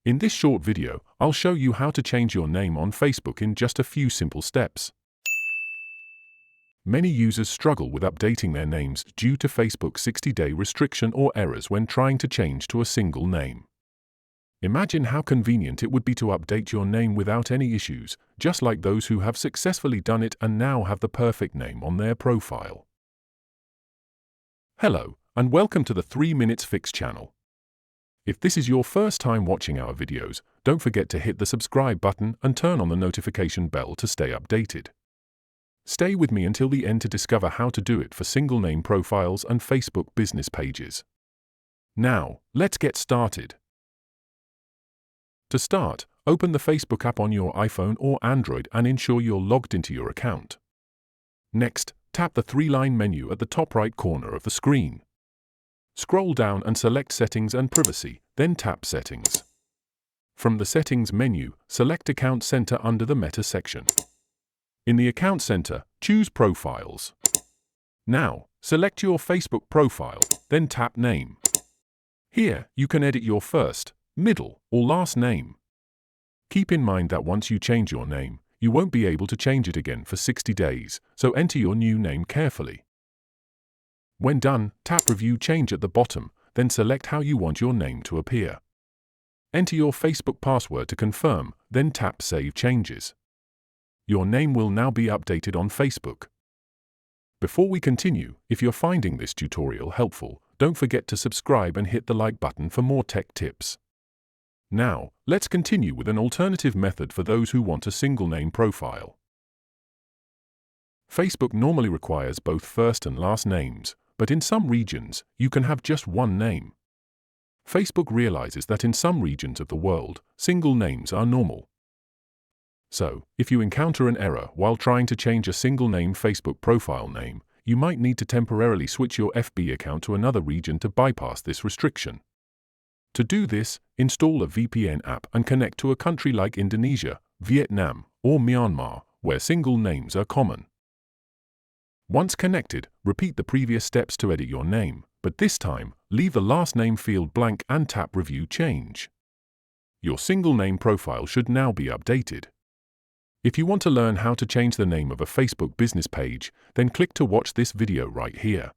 In this short video, I'll show you how to change your name on Facebook in just a few simple steps. Many users struggle with updating their names due to Facebook's 60-day restriction or errors when trying to change to a single name. Imagine how convenient it would be to update your name without any issues, just like those who have successfully done it and now have the perfect name on their profile. Hello, and welcome to the 3 Minutes Fix channel. If this is your first time watching our videos, don't forget to hit the subscribe button and turn on the notification bell to stay updated. Stay with me until the end to discover how to do it for single name profiles and Facebook business pages. Now, let's get started. To start, open the Facebook app on your iPhone or Android and ensure you're logged into your account. Next, tap the three-line menu at the top right corner of the screen. Scroll down and select Settings and Privacy, then tap Settings. From the Settings menu, select Account Center under the Meta section. In the Account Center, choose Profiles. Now, select your Facebook profile, then tap Name. Here, you can edit your first, middle, or last name. Keep in mind that once you change your name, you won't be able to change it again for 60 days, so enter your new name carefully. When done, tap Review Change at the bottom, then select how you want your name to appear. Enter your Facebook password to confirm, then tap Save Changes. Your name will now be updated on Facebook. Before we continue, if you're finding this tutorial helpful, don't forget to subscribe and hit the like button for more tech tips. Now, let's continue with an alternative method for those who want a single name profile. Facebook normally requires both first and last names, but in some regions, you can have just one name. Facebook realizes that in some regions of the world, single names are normal. So, if you encounter an error while trying to change a single name Facebook profile name, you might need to temporarily switch your FB account to another region to bypass this restriction. To do this, install a VPN app and connect to a country like Indonesia, Vietnam, or Myanmar, where single names are common. Once connected, repeat the previous steps to edit your name, but this time, leave the last name field blank and tap Review Change. Your single name profile should now be updated. If you want to learn how to change the name of a Facebook business page, then click to watch this video right here.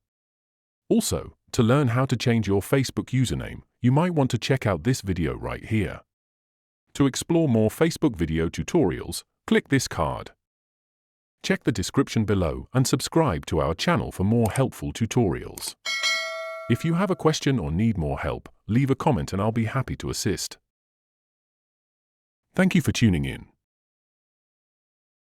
Also, to learn how to change your Facebook username, you might want to check out this video right here. To explore more Facebook video tutorials, click this card. Check the description below and subscribe to our channel for more helpful tutorials. If you have a question or need more help, leave a comment and I'll be happy to assist. Thank you for tuning in.